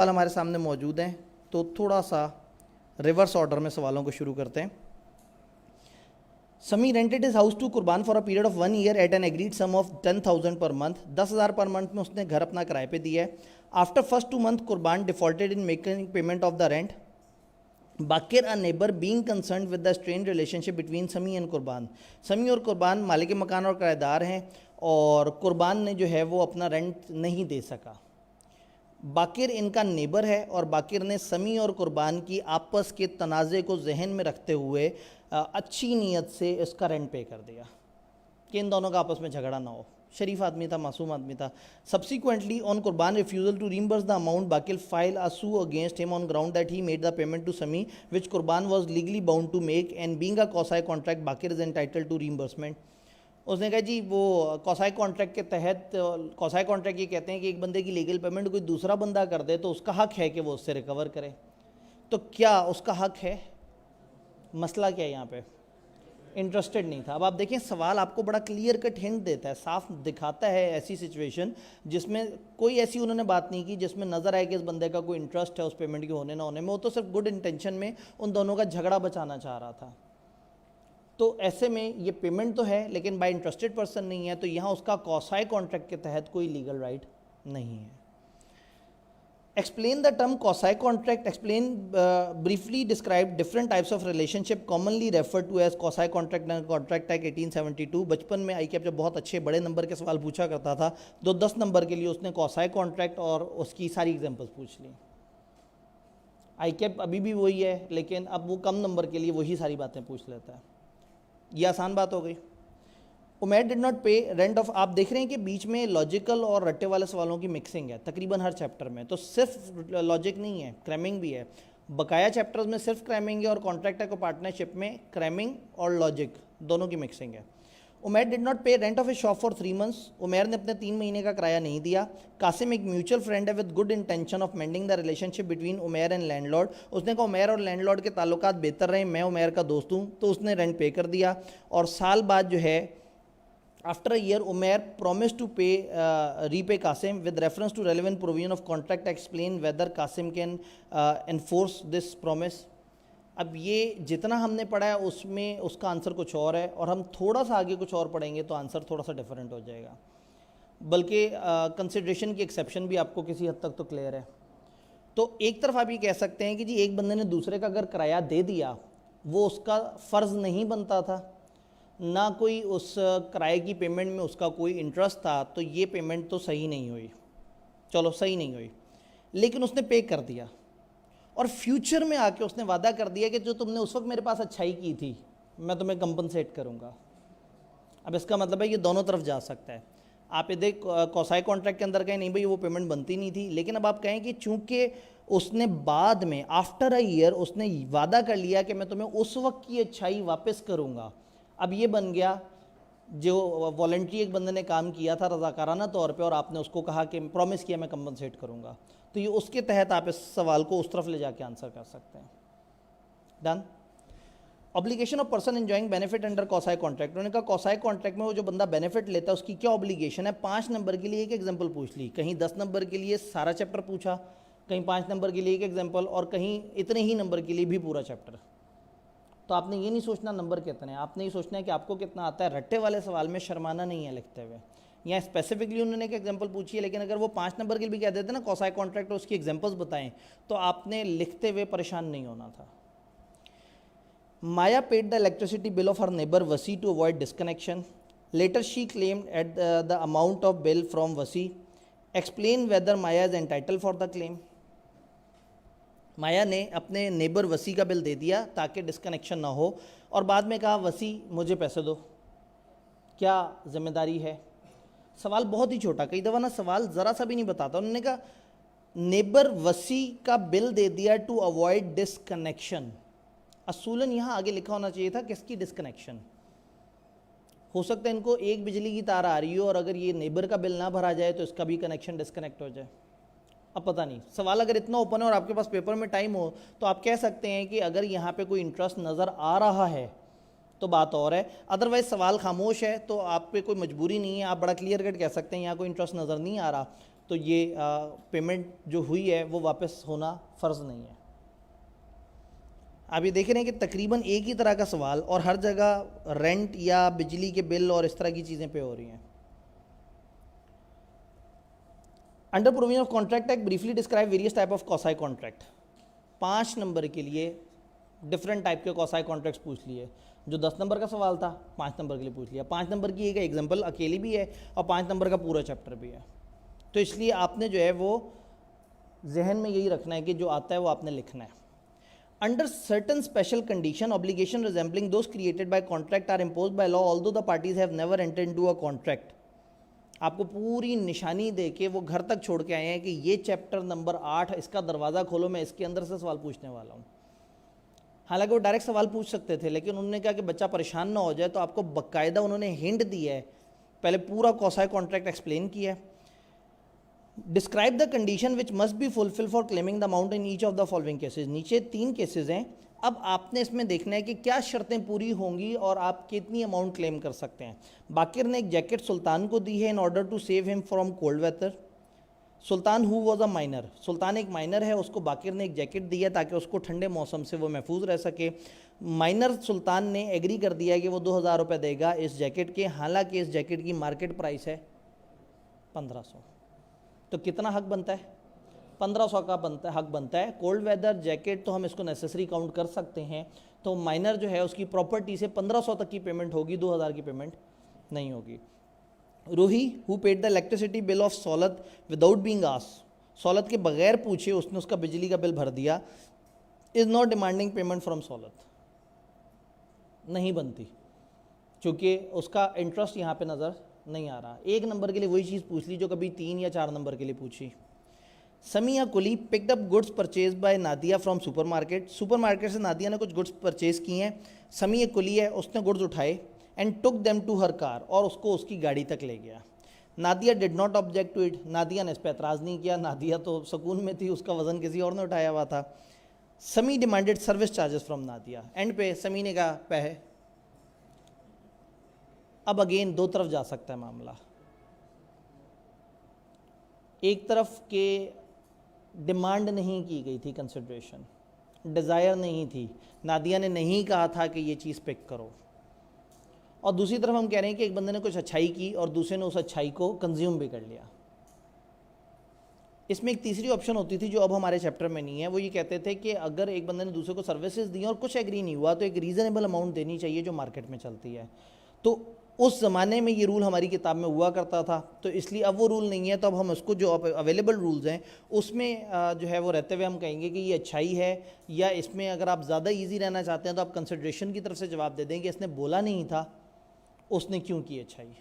सवाल हमारे सामने मौजूद हैं, तो थोड़ा सा रिवर्स ऑर्डर में सवालों को शुरू करते हैं। Sami rented his house to Qurban for a period of 1 year at an agreed sum of 10,000 per month. 10,000 per month में उसने घर अपना किराए पे दिया है। आफ्टर फर्स्ट 2 मंथ कुर्बान defaulted in making payment of the rent. Baqir a neighbour being concern with the strain relationship between समी एंड कुर्बान। समी और कुर्बान मालिक मकान और किराएदार हैं, और कुर्बान ने जो है वो अपना रेंट नहीं दे सका। बाकिर इनका नेबर है, और बाकिर ने समी और कुर्बान की आपस के तनाज़े को जहन में रखते हुए अच्छी नीयत से इसका रेंट पे कर दिया कि इन दोनों का आपस में झगड़ा ना हो। शरीफ आदमी था, मासूम आदमी था। Subsequently on Qurban refusal to reimburse the amount, Baqir file a sue against him on ground that he made the payment to Sami which Qurban was legally bound to make, and being a quasi contract Baqir is entitled to reimbursement. उसने कहा जी वो कॉसाई contract के तहत, कॉसाई contract ये कहते हैं कि एक बंदे की लीगल पेमेंट कोई दूसरा बंदा कर दे तो उसका हक है कि वो उससे रिकवर करे। तो क्या उसका हक है? मसला क्या है यहाँ पे? इंटरेस्टेड नहीं था। अब आप देखें, सवाल आपको बड़ा क्लियर कट हिंट देता है, साफ दिखाता है ऐसी सिचुएशन जिसमें कोई ऐसी उन्होंने बात नहीं की जिसमें नज़र आए कि इस बंदे का कोई इंटरेस्ट है उस पेमेंट के होने ना होने में। वो तो सिर्फ गुड इंटेंशन में उन दोनों का झगड़ा बचाना चाह रहा था। तो ऐसे में ये पेमेंट तो है लेकिन बाय इंटरेस्टेड पर्सन नहीं है, तो यहाँ उसका कॉसाई कॉन्ट्रैक्ट के तहत कोई लीगल राइट नहीं है। Explain the term quasi contract. Explain briefly describe different types of relationship commonly refer to as quasi contract and contract act 1872। बचपन में आईकेएप जब बहुत अच्छे बड़े नंबर के सवाल पूछा करता था तो 10 नंबर के लिए उसने कॉसाई कॉन्ट्रैक्ट और उसकी सारी एग्जाम्पल्स पूछ ली। आईकेएप अभी भी वही है, लेकिन अब वो कम नंबर के लिए वही सारी बातें पूछ लेता है। ये आसान बात हो गई। उमैर डिड नॉट पे रेंट ऑफ। आप देख रहे हैं कि बीच में लॉजिकल और रट्टे वाले सवालों की मिक्सिंग है तकरीबन हर चैप्टर में। तो सिर्फ लॉजिक नहीं है, क्रैमिंग भी है। बकाया चैप्टर्स में सिर्फ क्रैमिंग है, और कॉन्ट्रैक्ट को पार्टनरशिप में क्रैमिंग और लॉजिक दोनों की मिक्सिंग है। उमैर डिड नॉट पे rent of A shop for 3 months. Umair ने अपने 3 महीने का किराया नहीं दिया। कासिम एक म्यूचुअल फ्रेंड है with good intention of mending the relationship between Umair and landlord. उसने कहा उमैर और लैंडलॉर्ड के ताल्लुकात बेहतर रहे, मैं उमैर का दोस्त हूँ, तो उसने रेंट पे कर दिया। और साल बाद जो है, after a year, Umair promised to pay repay Qasim with reference to relevant provision of contract explain whether Qasim can enforce this promise। अब ये जितना हमने पढ़ा है उसमें उसका आंसर कुछ और है, और हम थोड़ा सा आगे कुछ और पढ़ेंगे तो आंसर थोड़ा सा डिफरेंट हो जाएगा। बल्कि कंसिडरेशन की एक्सेप्शन भी आपको किसी हद तक तो क्लियर है। तो एक तरफ आप ये कह सकते हैं कि जी एक बंदे ने दूसरे का अगर किराया दे दिया, वो उसका फ़र्ज़ नहीं बनता था, ना कोई उस किराए की पेमेंट में उसका कोई इंटरेस्ट था, तो ये पेमेंट तो सही नहीं हुई। चलो सही नहीं हुई, लेकिन उसने पे कर दिया, और फ्यूचर में आके उसने वादा कर दिया कि जो तुमने उस वक्त मेरे पास अच्छाई की थी मैं तुम्हें कंपनसेट करूँगा। अब इसका मतलब है ये दोनों तरफ जा सकता है। आप यदि कॉसाई कॉन्ट्रैक्ट के अंदर कहें नहीं भाई वो पेमेंट बनती नहीं थी, लेकिन अब आप कहें कि चूंकि उसने बाद में आफ्टर अ ईयर उसने वादा कर लिया कि मैं तुम्हें उस वक्त की अच्छाई वापस करूँगा। अब ये बन गया जो वॉलंटरी एक बंदे ने काम किया था रज़ाकाराना तौर पे, और आपने उसको कहा कि प्रॉमिस किया मैं कंपनसेट करूँगा, तो ये उसके तहत आप इस सवाल को उस तरफ ले जाके आंसर कर सकते हैं। Done. Obligation of person enjoying benefit under quasi contract. उन्होंने कहा कॉसाई कॉन्ट्रैक्ट में वो जो बंदा बेनिफिट लेता है उसकी क्या ऑब्लिगेशन है। 5 नंबर के लिए एक एग्जाम्पल पूछ ली, कहीं 10 नंबर के लिए सारा चैप्टर पूछा, कहीं 5 नंबर के लिए एक एग्जाम्पल, और कहीं इतने ही नंबर के लिए भी पूरा चैप्टर। तो आपने ये नहीं सोचना नंबर कितने हैं, आपने ये सोचना है कि आपको कितना आता है। रट्टे वाले सवाल में शर्माना नहीं है लिखते हुए। यहाँ स्पेसिफिकली उन्होंने एक एग्जांपल पूछी है, लेकिन अगर वो 5 नंबर के लिए भी कह देते ना कॉसाई कॉन्ट्रैक्ट और उसकी एग्जांपल्स बताएं, तो आपने लिखते हुए परेशान नहीं होना था। Maya paid the electricity bill of her neighbour Wasi to avoid disconnection. Later she claimed at the amount of bill from Wasi. Explain whether Maya is entitle for the claim. Maya ने अपने नेबर वसी का बिल दे दिया ताकि डिस्कनेक्शन ना हो, और बाद में कहा वसी मुझे पैसे दो, क्या जिम्मेदारी है। सवाल बहुत ही छोटा, कई दफ़ा ना सवाल ज़रा सा भी नहीं बताता। उन्होंने कहा नेबर वसी का बिल दे दिया टू अवॉइड डिस्कनेक्शन। असूलन यहाँ आगे लिखा होना चाहिए था किसकी डिस्कनेक्शन। हो सकता है इनको एक बिजली की तार आ रही हो, और अगर ये नेबर का बिल ना भरा जाए तो इसका भी कनेक्शन डिस्कनेक्ट हो जाए। अब पता नहीं, सवाल अगर इतना ओपन है और आपके पास पेपर में टाइम हो तो आप कह सकते हैं कि अगर यहाँ पे कोई इंटरेस्ट नज़र आ रहा है तो बात और है, अदरवाइज सवाल खामोश है तो आप पे कोई मजबूरी नहीं है, आप बड़ा क्लियर कट कह सकते हैं यहाँ कोई इंटरेस्ट नज़र नहीं आ रहा, तो ये पेमेंट जो हुई है वो वापस होना फ़र्ज़ नहीं है। आप ये देख रहे हैं कि तकरीबन एक ही तरह का सवाल और हर जगह रेंट या बिजली के बिल और इस तरह की चीज़ें पे हो रही हैं। Under provision of contract act briefly describe various type of quasi contract. 5 number के लिए डिफरेंट टाइप के कॉसाई कॉन्ट्रैक्ट्स पूछ लिए। जो 10 नंबर का सवाल था 5 नंबर के लिए पूछ लिया। 5 नंबर की एक एग्जाम्पल अकेली भी है और 5 नंबर का पूरा चैप्टर भी है। तो इसलिए आपने जो है वो जहन में यही रखना है कि जो आता है वो आपने लिखना है। Under certain special condition obligation resembling those created by contract are imposed by law although the parties have never entered into a contract. आपको पूरी निशानी दे के वो घर तक छोड़ के आए हैं कि ये चैप्टर नंबर 8 इसका दरवाज़ा खोलो, मैं इसके अंदर से सवाल पूछने वाला हूँ। हालांकि वो डायरेक्ट सवाल पूछ सकते थे, लेकिन उन्होंने कहा कि बच्चा परेशान ना हो जाए, तो आपको बाकायदा उन्होंने हिंट दिया है, पहले पूरा कॉसाई कॉन्ट्रैक्ट एक्सप्लेन किया है। Describe the condition which must be fulfil for claiming the amount in each of the following cases. नीचे 3 केसेज हैं, अब आपने इसमें देखना है कि क्या शर्तें पूरी होंगी और आप कितनी अमाउंट क्लेम कर सकते हैं। बाकिर ने एक जैकेट सुल्तान को दी है in order to save him from cold weather. Sultan who was a minor, Sultan एक माइनर है, उसको बाकिर ने एक जैकेट दी है ताकि उसको ठंडे मौसम से वो महफूज रह सके। माइनर सुल्तान ने एग्री कर दिया है कि वो 2000 रुपये देगा इस जैकेट के, हालांकि इस जैकेट की मार्केट प्राइस है 1500। तो कितना हक बनता है? 1500 का हक बनता है। कोल्ड वेदर जैकेट तो हम इसको नेसेसरी काउंट कर सकते हैं, तो माइनर जो है उसकी प्रॉपर्टी से 1500 तक की पेमेंट होगी, 2000 की पेमेंट नहीं होगी। Ruhi who paid the electricity bill of Saulat without being asked, Saulat के बगैर पूछे उसने उसका बिजली का बिल भर दिया, is not demanding payment from Saulat, नहीं बनती, क्योंकि उसका इंटरेस्ट यहाँ पे नज़र नहीं आ रहा। 1 नंबर के लिए वही चीज़ पूछ ली जो कभी 3 या 4 नंबर के लिए पूछी। Samiya coolie picked up goods purchase by Nadia from supermarket, supermarket से नादिया ने कुछ गुड्स परचेज किए हैं। समिया कुली है, उसने गुड्स उठाए and took them to her car, और उसको उसकी गाड़ी तक ले गया। Nadia did not object to it, Nadia ने इस पर एतराज़ नहीं किया, नादिया तो सुकून में थी, उसका वज़न किसी और ने उठाया हुआ था। समी demanded service charges from Nadia, and पे समी ने कहा पैसे। अब अगेन 2 तरफ जा सकता है मामला। एक तरफ के डिमांड नहीं की गई थी, कंसिडरेशन डिज़ायर नहीं थी, नादिया ने नहीं कहा था कि ये चीज़ पिक करो, और दूसरी तरफ हम कह रहे हैं कि एक बंदे ने कुछ अच्छाई की और दूसरे ने उस अच्छाई को कंज्यूम भी कर लिया। इसमें एक तीसरी ऑप्शन होती थी जो अब हमारे चैप्टर में नहीं है, वो ये कहते थे कि अगर एक बंदे ने दूसरे को सर्विसेज दी और कुछ एग्री नहीं हुआ तो एक रीज़नेबल अमाउंट देनी चाहिए जो मार्केट में चलती है। तो उस ज़माने में ये रूल हमारी किताब में हुआ करता था, तो इसलिए अब वो रूल नहीं है, तो अब हम उसको जो अवेलेबल रूल्स हैं उसमें जो है वो रहते हुए हम कहेंगे कि ये अच्छाई है, या इसमें अगर आप ज़्यादा ईजी रहना चाहते हैं तो आप कंसिडरेशन की तरफ से जवाब दे दें कि इसने बोला नहीं था, उसने क्यों की अच्छाई,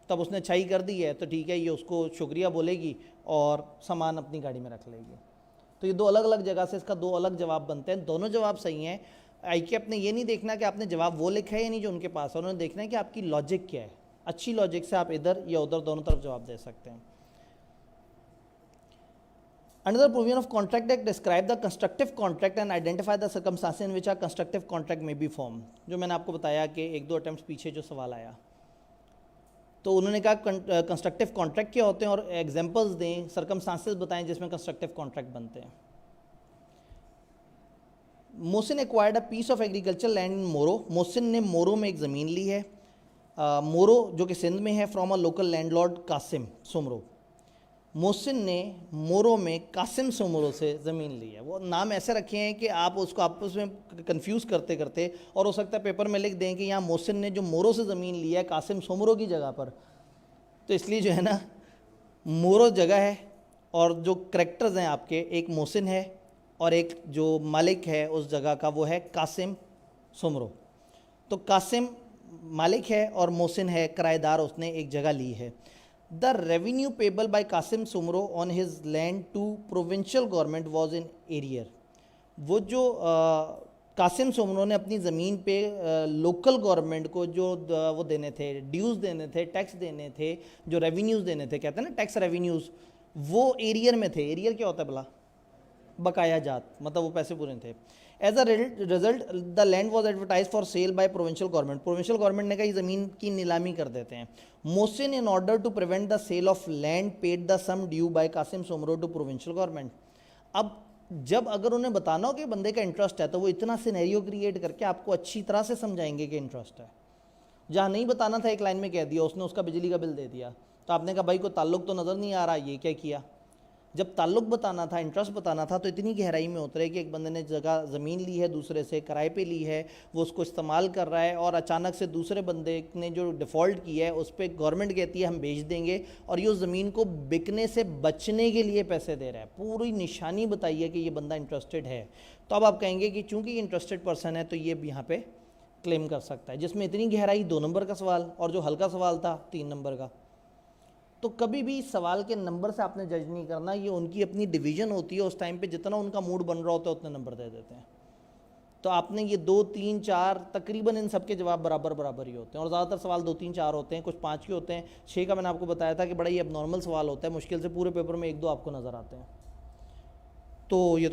तब उसने अच्छाई कर दी है तो ठीक है, ये उसको शुक्रिया बोलेगी और सामान अपनी गाड़ी में रख लेगी। तो ये 2 अलग अलग जगह से इसका 2 अलग जवाब बनते हैं, दोनों जवाब सही हैं। आईकेप ने ये नहीं देखना कि आपने जवाब वो लिखा है या नहीं जो उनके पास है, उन्होंने देखना है कि आपकी लॉजिक क्या है। अच्छी लॉजिक से आप इधर या उधर दोनों तरफ जवाब दे सकते हैं। Another provision of Contract Act describe the constructive contract and identify the circumstances in which a constructive contract may be formed। जो मैंने आपको बताया कि 1-2 अटेम्प्ट पीछे जो सवाल आया, तो उन्होंने कहा कंस्ट्रक्टिव कॉन्ट्रैक्ट क्या होते हैं और एग्जांपल्स दें, सर्कमस्टांसेस बताएं जिसमें कंस्ट्रक्टिव कॉन्ट्रैक्ट बनते हैं। Mohsin acquired a piece of agriculture land in मोरो, मोहसिन ने मोरो में एक ज़मीन ली है, मोरो जो कि सिंध में है, from a local landlord Qasim Soomro. Mohsin ने मोरो में कासिम सुमरो से ज़मीन ली है। वो नाम ऐसे रखे हैं कि आप उसको आपस में कंफ्यूज करते करते, और हो सकता है पेपर में लिख दें कि यहाँ मोहसिन ने जो मोरो से ज़मीन ली है कासिम सुमरो की जगह पर, तो इसलिए जो है ना मोरो जगह है और जो करेक्टर्स हैं आपके, एक मोहसिन है और एक जो मालिक है उस जगह का वो है कासिम सुमरो। तो कासिम मालिक है और मोहसिन है किराएदार, उसने एक जगह ली है। The revenue payable by Qasim Soomro on his land to provincial government was in arrear. वो जो कासिम सुमरो ने अपनी ज़मीन पे लोकल गवर्नमेंट को जो वो देने थे, ड्यूज़ देने थे, टैक्स देने थे, जो रेवेन्यूज़ देने थे, कहते हैं ना टैक्स रेवेन्यूज़, वो एरियर में थे। एरियर क्या होता है भला? बकाया जात, मतलब वो पैसे पूरे थे। As a result the land was advertise for sale by provincial government. Provincial government ने कहा ज़मीन की नीलामी कर देते हैं। Mohsin in order to prevent the sale of land paid the sum due by Qasim Soomro to provincial government. अब जब अगर उन्हें बताना हो कि बंदे का इंटरेस्ट है तो वो इतना सिनेरियो क्रिएट करके आपको अच्छी तरह से समझाएंगे कि इंटरेस्ट है। जहाँ नहीं बताना था एक लाइन में कह दिया, उसने उसका बिजली का बिल दे दिया, तो आपने कहा भाई को ताल्लुक तो नज़र नहीं आ रहा, ये क्या किया। जब ताल्लुक बताना था, इंटरेस्ट बताना था, तो इतनी गहराई में उतरे कि एक बंदे ने जगह ज़मीन ली है, दूसरे से किराए पे ली है, वो उसको इस्तेमाल कर रहा है, और अचानक से दूसरे बंदे ने जो डिफ़ॉल्ट किया है उस पर गवर्नमेंट कहती है हम बेच देंगे, और ये उस ज़मीन को बिकने से बचने के लिए पैसे दे रहा है। पूरी निशानी बताई है कि ये बंदा इंटरेस्टेड है। तो अब आप कहेंगे कि चूँकि इंटरेस्टेड पर्सन है तो ये यहाँ पर क्लेम कर सकता है। जिसमें इतनी गहराई 2 नंबर का सवाल, और जो हल्का सवाल था 3 नंबर का। तो कभी भी इस सवाल के नंबर से आपने जज नहीं करना, ये उनकी अपनी डिवीज़न होती है, उस टाइम पे जितना उनका मूड बन रहा होता है उतने नंबर दे देते हैं। तो आपने ये 2, 3, 4 तकरीबन इन सब के जवाब बराबर बराबर ही होते हैं, और ज़्यादातर सवाल 2, 3, 4 होते हैं, कुछ 5 के होते हैं। 6 का मैंने आपको बताया था कि बड़ा ही अब नॉर्मल सवाल होता है, मुश्किल से पूरे पेपर में 1-2 आपको नज़र आते हैं। तो ये